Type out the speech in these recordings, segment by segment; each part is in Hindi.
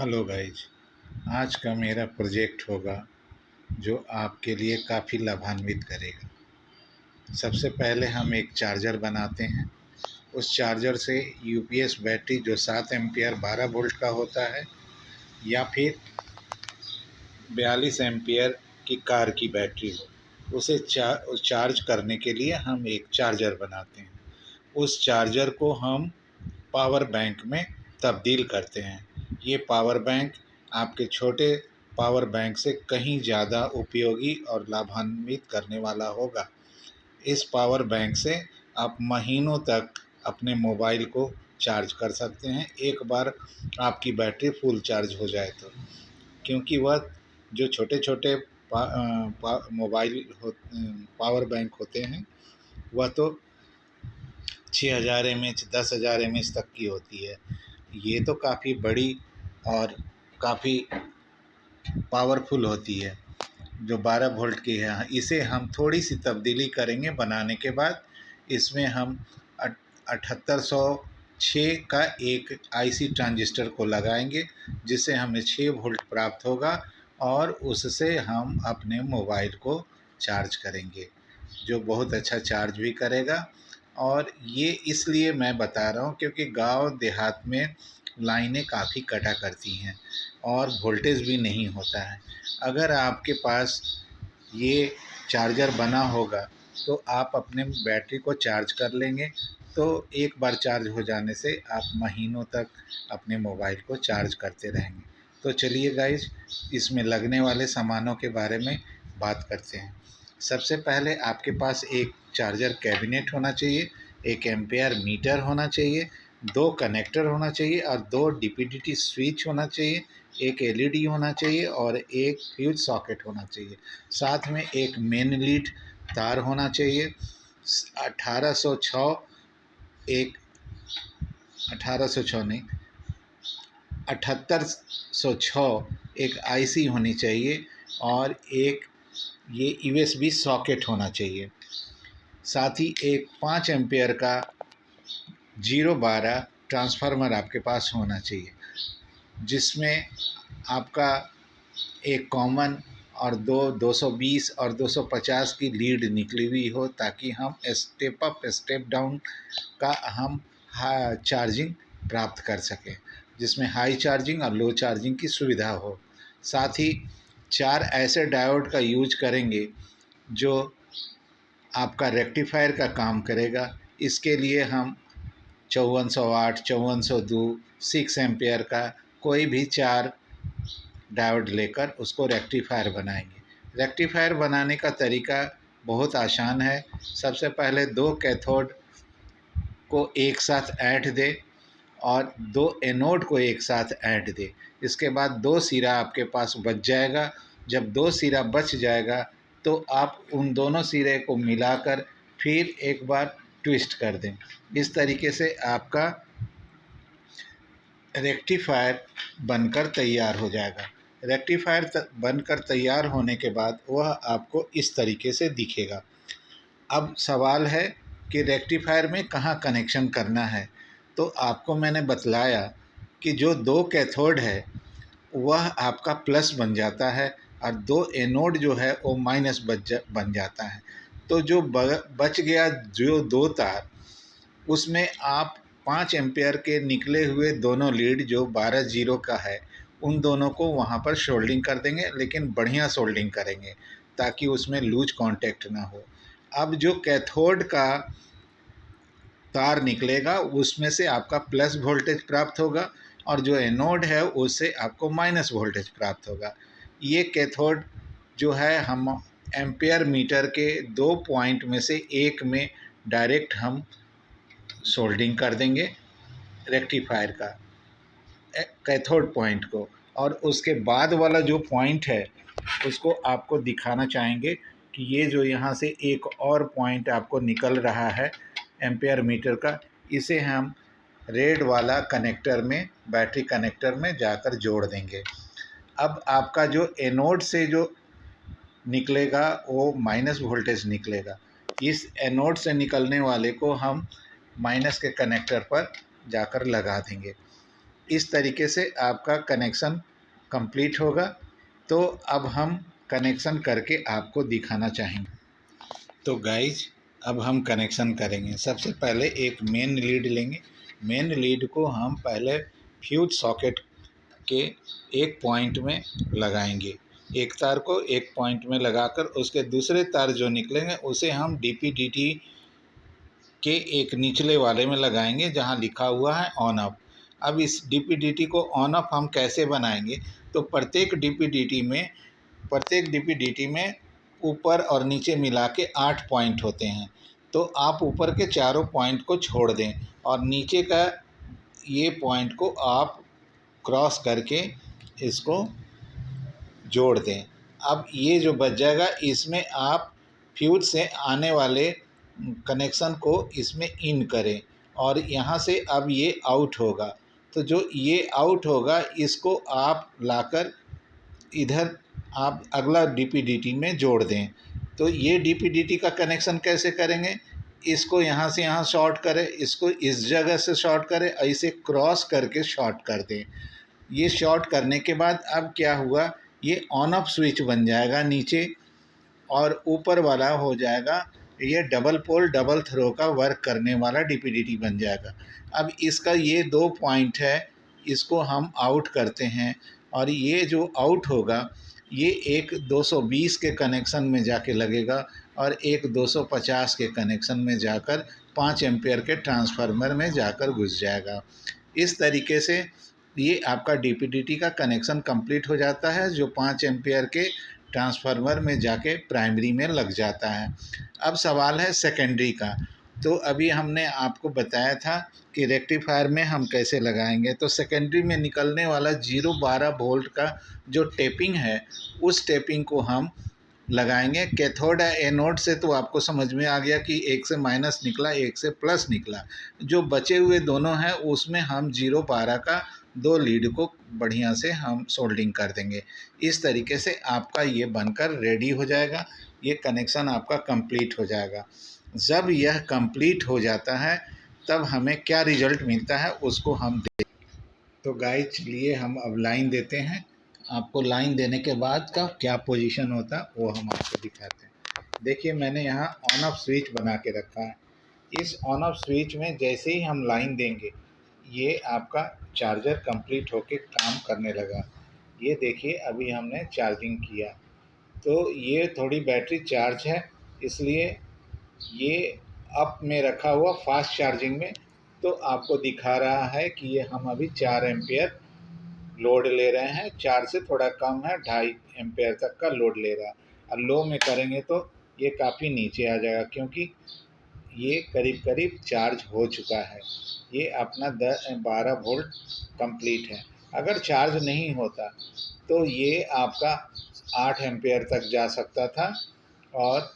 Hello guys. आज का मेरा प्रोजेक्ट होगा जो आपके लिए काफ़ी लाभान्वित करेगा। सबसे पहले हम एक चार्जर बनाते हैं। उस चार्जर से यूपीएस बैटरी जो 7 एम्पियर 12 वोल्ट का होता है या फिर 42 एम्पियर की कार की बैटरी हो, उसे चार्ज करने के लिए हम एक चार्जर बनाते हैं। उस चार्जर को हम पावर बैंक में तब्दील करते हैं। ये पावर बैंक आपके छोटे पावर बैंक से कहीं ज़्यादा उपयोगी और लाभान्वित करने वाला होगा। इस पावर बैंक से आप महीनों तक अपने मोबाइल को चार्ज कर सकते हैं, एक बार आपकी बैटरी फुल चार्ज हो जाए तो। क्योंकि वह जो छोटे छोटे मोबाइल पावर बैंक होते हैं, वह तो 6000 mAh 10,000 mAh तक की होती है। ये तो काफ़ी बड़ी और काफ़ी पावरफुल होती है जो 12 वोल्ट की है। इसे हम थोड़ी सी तब्दीली करेंगे बनाने के बाद। इसमें हम 7806 का एक आईसी ट्रांजिस्टर को लगाएंगे, जिससे हमें 6 वोल्ट प्राप्त होगा और उससे हम अपने मोबाइल को चार्ज करेंगे, जो बहुत अच्छा चार्ज भी करेगा। और ये इसलिए मैं बता रहा हूँ क्योंकि गांव देहात में लाइनें काफ़ी कटा करती हैं और वोल्टेज भी नहीं होता है। अगर आपके पास ये चार्जर बना होगा तो आप अपने बैटरी को चार्ज कर लेंगे, तो एक बार चार्ज हो जाने से आप महीनों तक अपने मोबाइल को चार्ज करते रहेंगे। तो चलिए गाइज, इसमें लगने वाले सामानों के बारे में बात करते हैं। सबसे पहले आपके पास एक चार्जर कैबिनेट होना चाहिए, एक एम्पेयर मीटर होना चाहिए, 2 कनेक्टर होना चाहिए और 2 डीपीडीटी स्विच होना चाहिए, एक एलईडी होना चाहिए और एक फ्यूज सॉकेट होना चाहिए। साथ में एक मेन लीड तार होना चाहिए। 1806 एक 1806 नहीं 7806 एक आईसी होनी चाहिए और एक ये यूएसबी सॉकेट होना चाहिए। साथ ही एक 5 एम्पियर का 012 ट्रांसफार्मर आपके पास होना चाहिए, जिसमें आपका एक कॉमन और 220 और 250 की लीड निकली हुई हो, ताकि हम स्टेप अप स्टेप डाउन का हम चार्जिंग प्राप्त कर सकें, जिसमें हाई चार्जिंग और लो चार्जिंग की सुविधा हो। साथ ही 4 ऐसे डायोड का यूज करेंगे जो आपका रेक्टिफायर का काम करेगा। इसके लिए हम 5408, 5402, 6 एम्पियर का कोई भी 4 डायोड लेकर उसको रेक्टिफायर बनाएंगे। रेक्टिफायर बनाने का तरीका बहुत आसान है। सबसे पहले 2 कैथोड को एक साथ ऐंठ दें और 2 एनोड को एक साथ ऐंठ दें। इसके बाद 2 सिरा आपके पास बच जाएगा। जब 2 सिरा बच जाएगा तो आप उन दोनों सिरे को मिलाकर फिर एक बार ट्विस्ट कर दें। इस तरीके से आपका रेक्टिफायर बनकर तैयार हो जाएगा। रेक्टिफायर बनकर तैयार होने के बाद वह आपको इस तरीके से दिखेगा। अब सवाल है कि रेक्टिफायर में कहाँ कनेक्शन करना है। तो आपको मैंने बतलाया कि जो 2 कैथोड है वह आपका प्लस बन जाता है और 2 एनोड जो है वो माइनस बन जाता है। तो जो बच गया जो 2 तार, उसमें आप 5 एम्पियर के निकले हुए दोनों लीड जो 12 जीरो का है, उन दोनों को वहाँ पर सोल्डिंग कर देंगे, लेकिन बढ़िया सोल्डिंग करेंगे ताकि उसमें लूज कांटेक्ट ना हो। अब जो कैथोड का तार निकलेगा उसमें से आपका प्लस वोल्टेज प्राप्त होगा और जो एनोड है उससे आपको माइनस वोल्टेज प्राप्त होगा। ये कैथोड जो है हम एम्पियर मीटर के 2 पॉइंट में से एक में डायरेक्ट हम सोल्डिंग कर देंगे रेक्टिफायर का कैथोड पॉइंट को, और उसके बाद वाला जो पॉइंट है उसको आपको दिखाना चाहेंगे कि ये जो यहाँ से एक और पॉइंट आपको निकल रहा है एम्पियर मीटर का, इसे हम रेड वाला कनेक्टर में बैटरी कनेक्टर में जाकर जोड़ देंगे। अब आपका जो एनोड से जो निकलेगा वो माइनस वोल्टेज निकलेगा। इस एनोड से निकलने वाले को हम माइनस के कनेक्टर पर जाकर लगा देंगे। इस तरीके से आपका कनेक्शन कंप्लीट होगा। तो अब हम कनेक्शन करके आपको दिखाना चाहेंगे। तो गाइज अब हम कनेक्शन करेंगे। सबसे पहले एक मेन लीड लेंगे। मेन लीड को हम पहले फ्यूज सॉकेट के एक पॉइंट में लगाएंगे। एक तार को एक पॉइंट में लगाकर उसके दूसरे तार जो निकलेंगे उसे हम डीपीडीटी के एक निचले वाले में लगाएंगे जहां लिखा हुआ है ऑन ऑफ। अब इस डीपीडीटी को ऑन ऑफ हम कैसे बनाएंगे? तो प्रत्येक डीपीडीटी में ऊपर और नीचे मिला के 8 पॉइंट होते हैं। तो आप ऊपर के चारों पॉइंट को छोड़ दें और नीचे का ये पॉइंट को आप क्रॉस करके इसको जोड़ दें। अब ये जो बच जाएगा इसमें आप फ्यूज से आने वाले कनेक्शन को इसमें इन करें और यहाँ से अब ये आउट होगा। तो जो ये आउट होगा इसको आप लाकर इधर आप अगला डीपीडीटी में जोड़ दें। तो ये डीपीडीटी का कनेक्शन कैसे करेंगे? इसको यहाँ से यहाँ शॉर्ट करें, इसको इस जगह से शॉर्ट करें, ऐसे क्रॉस करके शॉर्ट कर दें। ये शॉर्ट करने के बाद अब क्या हुआ, ये ऑन ऑफ स्विच बन जाएगा नीचे और ऊपर वाला हो जाएगा ये डबल पोल डबल थ्रो का वर्क करने वाला डीपीडीटी बन जाएगा। अब इसका ये 2 पॉइंट है, इसको हम आउट करते हैं और ये जो आउट होगा ये एक 220 के कनेक्शन में जाके लगेगा और एक 250 के कनेक्शन में जाकर 5 एम्पियर के ट्रांसफार्मर में जाकर घुस जाएगा। इस तरीके से ये आपका डीपीडीटी का कनेक्शन कंप्लीट हो जाता है जो 5 एम्पियर के ट्रांसफार्मर में जाके प्राइमरी में लग जाता है। अब सवाल है सेकेंडरी का। तो अभी हमने आपको बताया था कि रेक्टिफायर में हम कैसे लगाएंगे। तो सेकेंडरी में निकलने वाला 012 वोल्ट का जो टेपिंग है उस टेपिंग को हम लगाएंगे। कैथोड है एनोड से तो आपको समझ में आ गया कि एक से माइनस निकला एक से प्लस निकला। जो बचे हुए दोनों हैं उसमें हम 012 का 2 लीड को बढ़िया से हम सोल्डिंग कर देंगे। इस तरीके से आपका ये बनकर रेडी हो जाएगा, ये कनेक्शन आपका कंप्लीट हो जाएगा। जब यह कंप्लीट हो जाता है तब हमें क्या रिजल्ट मिलता है उसको हम देख। तो गाइस चलिए हम अब लाइन देते हैं। आपको लाइन देने के बाद का क्या पोजीशन होता है वो हम आपको दिखाते हैं। देखिए मैंने यहाँ ऑन ऑफ स्विच बना के रखा है। इस ऑन ऑफ स्विच में जैसे ही हम लाइन देंगे ये आपका चार्जर कंप्लीट होके काम करने लगा। ये देखिए अभी हमने चार्जिंग किया तो ये थोड़ी बैटरी चार्ज है इसलिए ये अप में रखा हुआ फास्ट चार्जिंग में। तो आपको दिखा रहा है कि ये हम अभी 4 एम्पियर लोड ले रहे हैं। 4 से थोड़ा कम है, 2.5 एम्पियर तक का लोड ले रहा है। और लो में करेंगे तो ये काफ़ी नीचे आ जाएगा क्योंकि ये करीब करीब चार्ज हो चुका है। ये अपना 12 वोल्ट कंप्लीट है। अगर चार्ज नहीं होता तो ये आपका 8 एम्पियर तक जा सकता था और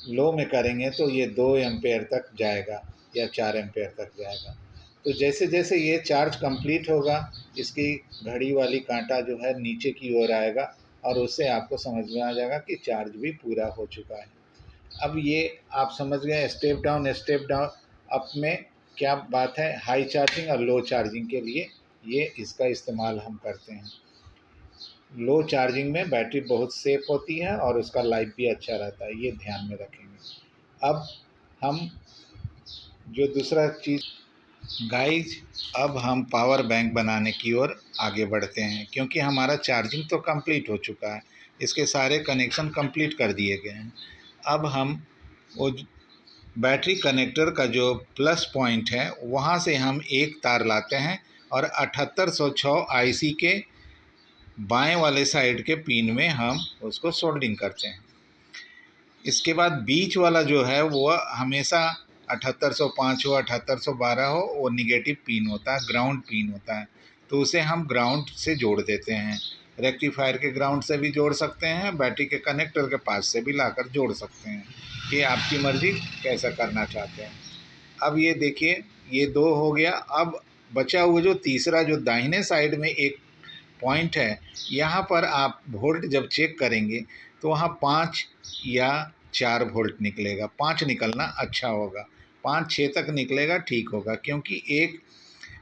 लो में करेंगे तो ये 2 एम्पियर तक जाएगा या 4 एम्पियर तक जाएगा। तो जैसे जैसे ये चार्ज कंप्लीट होगा इसकी घड़ी वाली कांटा जो है नीचे की ओर आएगा और उससे आपको समझ में आ जाएगा कि चार्ज भी पूरा हो चुका है। अब ये आप समझ गए स्टेप डाउन अप में क्या बात है। हाई चार्जिंग और लो चार्जिंग के लिए ये इसका इस्तेमाल हम करते हैं। लो चार्जिंग में बैटरी बहुत सेफ होती है और उसका लाइफ भी अच्छा रहता है, ये ध्यान में रखेंगे। अब हम जो दूसरा चीज़ गाइज अब हम पावर बैंक बनाने की ओर आगे बढ़ते हैं क्योंकि हमारा चार्जिंग तो कंप्लीट हो चुका है, इसके सारे कनेक्शन कंप्लीट कर दिए गए हैं। अब हम वो बैटरी कनेक्टर का जो प्लस पॉइंट है वहाँ से हम एक तार लाते हैं और 7806 आईसी के बाएं वाले साइड के पिन में हम उसको सोल्डिंग करते हैं। इसके बाद बीच वाला जो है वो हमेशा 7805 हो 7812 हो वो निगेटिव पिन होता है, ग्राउंड पिन होता है। तो उसे हम ग्राउंड से जोड़ देते हैं। रेक्टिफायर के ग्राउंड से भी जोड़ सकते हैं, बैटरी के कनेक्टर के पास से भी लाकर जोड़ सकते हैं। ये आपकी मर्ज़ी कैसा करना चाहते हैं। अब ये देखिए ये 2 हो गया। अब बचा हुआ जो तीसरा जो दाहिने साइड में एक पॉइंट है यहाँ पर आप वोल्ट जब चेक करेंगे तो वहाँ 5 या 4 वोल्ट निकलेगा। 5 निकलना अच्छा होगा, 5-6 तक निकलेगा ठीक होगा क्योंकि एक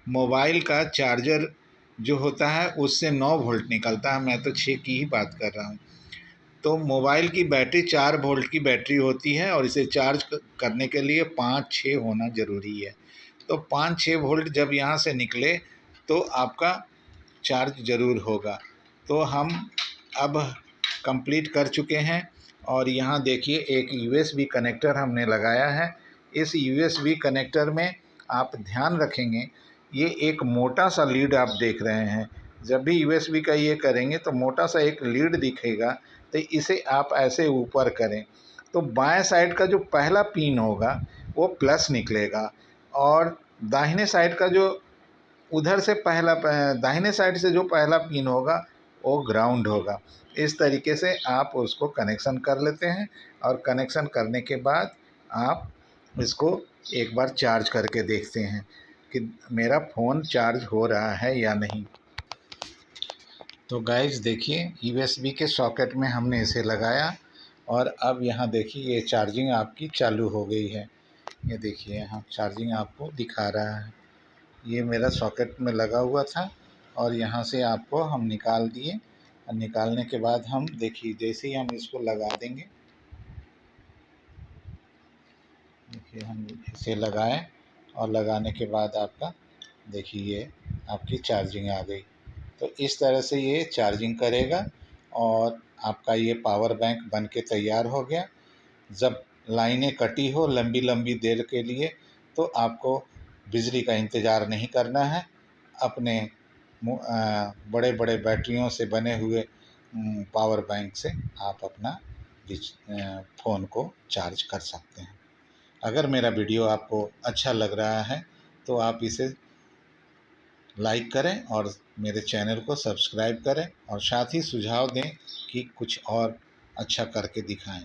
मोबाइल का चार्जर जो होता है उससे 9 वोल्ट निकलता है, मैं तो 6 की ही बात कर रहा हूँ। तो मोबाइल की बैटरी 4 वोल्ट की बैटरी होती है और इसे चार्ज करने के लिए 5-6 होना ज़रूरी है। तो 5-6 वोल्ट जब यहाँ से निकले तो आपका चार्ज ज़रूर होगा। तो हम अब कंप्लीट कर चुके हैं और यहाँ देखिए एक यूएसबी कनेक्टर हमने लगाया है। इस यूएसबी कनेक्टर में आप ध्यान रखेंगे, ये एक मोटा सा लीड आप देख रहे हैं। जब भी यूएसबी का ये करेंगे तो मोटा सा एक लीड दिखेगा, तो इसे आप ऐसे ऊपर करें तो बाएं साइड का जो पहला पिन होगा वो प्लस निकलेगा और दाहिने साइड का जो उधर से दाहिने साइड से जो पहला पिन होगा वो ग्राउंड होगा। इस तरीके से आप उसको कनेक्शन कर लेते हैं और कनेक्शन करने के बाद आप इसको एक बार चार्ज करके देखते हैं कि मेरा फ़ोन चार्ज हो रहा है या नहीं। तो गाइस देखिए, यूएसबी के सॉकेट में हमने इसे लगाया और अब यहाँ देखिए ये चार्जिंग आपकी चालू हो गई है। ये देखिए यहाँ चार्जिंग आपको दिखा रहा है। ये मेरा सॉकेट में लगा हुआ था और यहाँ से आपको हम निकाल दिए और निकालने के बाद हम देखिए जैसे ही हम इसको लगा देंगे, देखिए हम इसे लगाएं और लगाने के बाद आपका देखिए ये आपकी चार्जिंग आ गई। तो इस तरह से ये चार्जिंग करेगा और आपका ये पावर बैंक बन के तैयार हो गया। जब लाइनें कटी हो लंबी लंबी देर के लिए तो आपको बिजली का इंतज़ार नहीं करना है। अपने बड़े बड़े बैटरियों से बने हुए पावर बैंक से आप अपना फ़ोन को चार्ज कर सकते हैं। अगर मेरा वीडियो आपको अच्छा लग रहा है तो आप इसे लाइक करें और मेरे चैनल को सब्सक्राइब करें और साथ ही सुझाव दें कि कुछ और अच्छा करके दिखाएं।